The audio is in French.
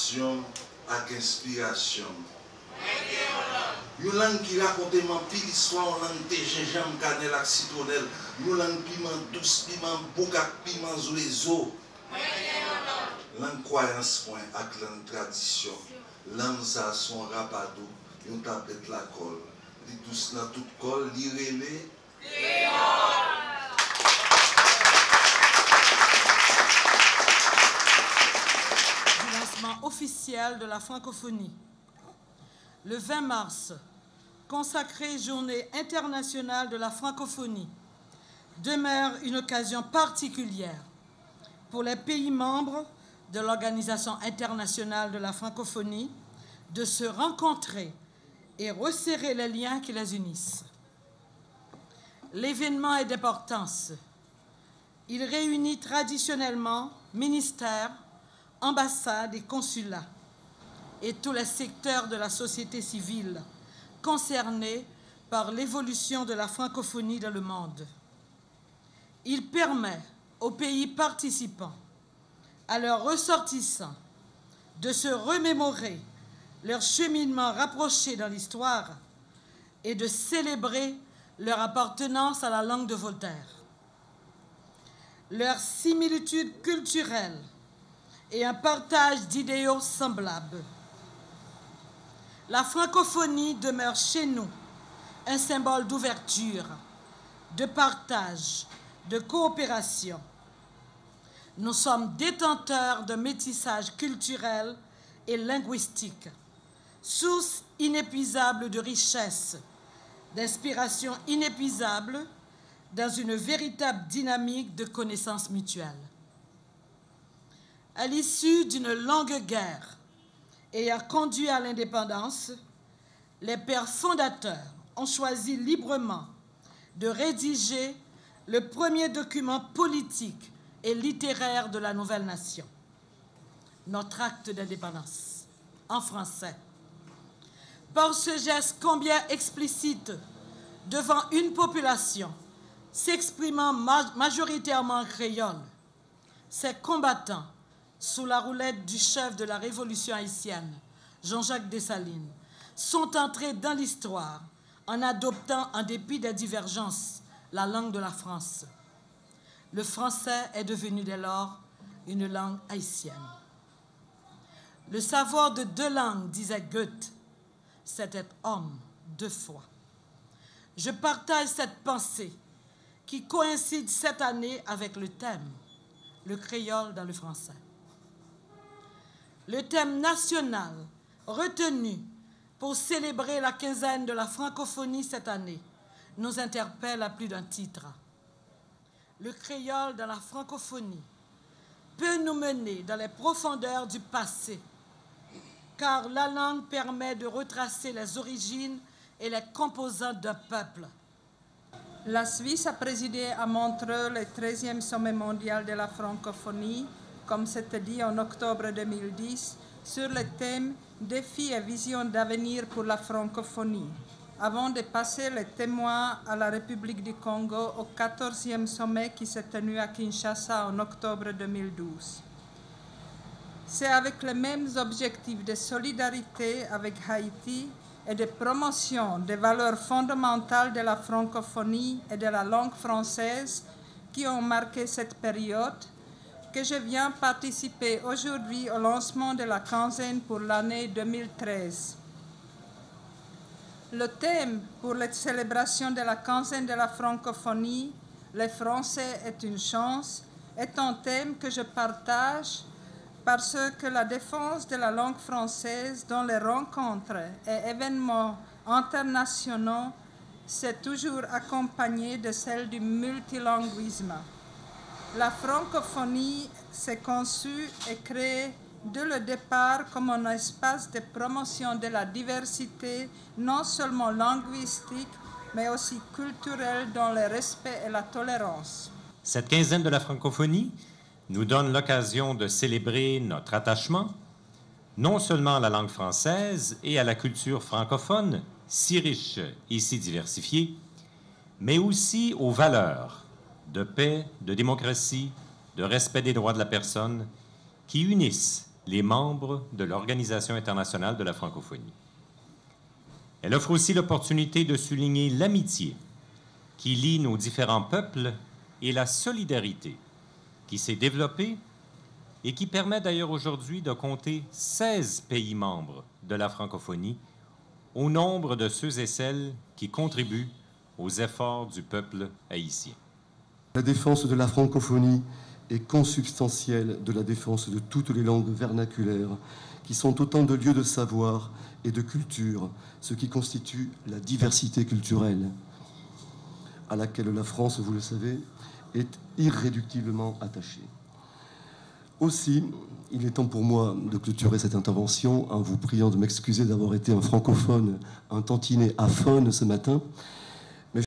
passion et inspiration. Une langue qui raconte ma pile histoire, une langue de gingembre, cannelle et citronnelle, une langue piment douce, piment boucac, piment zoézo. Langue croyance point avec langue tradition. Langue ça son rapado, une tablette la colle. Li douce dans toute colle, li relé. Du lancement officiel de la francophonie. Le 20 mars, consacré Journée internationale de la francophonie, demeure une occasion particulière pour les pays membres de l'Organisation internationale de la francophonie de se rencontrer et resserrer les liens qui les unissent. L'événement est d'importance. Il réunit traditionnellement ministères, ambassades et consulats et tous les secteurs de la société civile concernés par l'évolution de la francophonie dans le monde. Il permet aux pays participants, à leurs ressortissants, de se remémorer leur cheminement rapproché dans l'histoire et de célébrer leur appartenance à la langue de Voltaire. Leur similitude culturelle et un partage d'idéaux semblables. La francophonie demeure chez nous un symbole d'ouverture, de partage, de coopération. Nous sommes détenteurs d'un métissage culturel et linguistique, source inépuisable de richesse, d'inspiration inépuisable dans une véritable dynamique de connaissances mutuelles. À l'issue d'une longue guerre ayant conduit à l'indépendance, les pères fondateurs ont choisi librement de rédiger le premier document politique et littéraire de la nouvelle nation, notre acte d'indépendance, en français. Par ce geste combien explicite devant une population s'exprimant majoritairement en créole, ces combattants, sous la roulette du chef de la Révolution haïtienne, Jean-Jacques Dessalines, sont entrés dans l'histoire en adoptant, en dépit des divergences, la langue de la France. Le français est devenu dès lors une langue haïtienne. Le savoir de deux langues, disait Goethe, c'est être homme deux fois. Je partage cette pensée qui coïncide cette année avec le thème, le créole dans le français. Le thème national retenu pour célébrer la quinzaine de la francophonie cette année nous interpelle à plus d'un titre. Le créole dans la francophonie peut nous mener dans les profondeurs du passé, car la langue permet de retracer les origines et les composantes d'un peuple. La Suisse a présidé à Montreux le 13e sommet mondial de la francophonie, comme c'était dit en octobre 2010, sur le thème « Défis et visions d'avenir pour la francophonie », avant de passer le témoin à la République du Congo au 14e sommet qui s'est tenu à Kinshasa en octobre 2012. C'est avec les mêmes objectifs de solidarité avec Haïti et de promotion des valeurs fondamentales de la francophonie et de la langue française qui ont marqué cette période que je viens participer aujourd'hui au lancement de la quinzaine pour l'année 2013. Le thème pour la célébration de la quinzaine de la francophonie, « Le français est une chance », est un thème que je partage parce que la défense de la langue française dans les rencontres et événements internationaux s'est toujours accompagnée de celle du multilinguisme. La francophonie s'est conçue et créée dès le départ comme un espace de promotion de la diversité, non seulement linguistique, mais aussi culturelle dans le respect et la tolérance. Cette quinzaine de la francophonie nous donne l'occasion de célébrer notre attachement, non seulement à la langue française et à la culture francophone, si riche et si diversifiée, mais aussi aux valeurs de paix, de démocratie, de respect des droits de la personne qui unissent les membres de l'Organisation internationale de la francophonie. Elle offre aussi l'opportunité de souligner l'amitié qui lie nos différents peuples et la solidarité qui s'est développée et qui permet d'ailleurs aujourd'hui de compter 16 pays membres de la francophonie au nombre de ceux et celles qui contribuent aux efforts du peuple haïtien. La défense de la francophonie est consubstantielle de la défense de toutes les langues vernaculaires, qui sont autant de lieux de savoir et de culture, ce qui constitue la diversité culturelle, à laquelle la France, vous le savez, est irréductiblement attachée. Aussi, il est temps pour moi de clôturer cette intervention en vous priant de m'excuser d'avoir été un francophone, un tantinet aphone ce matin,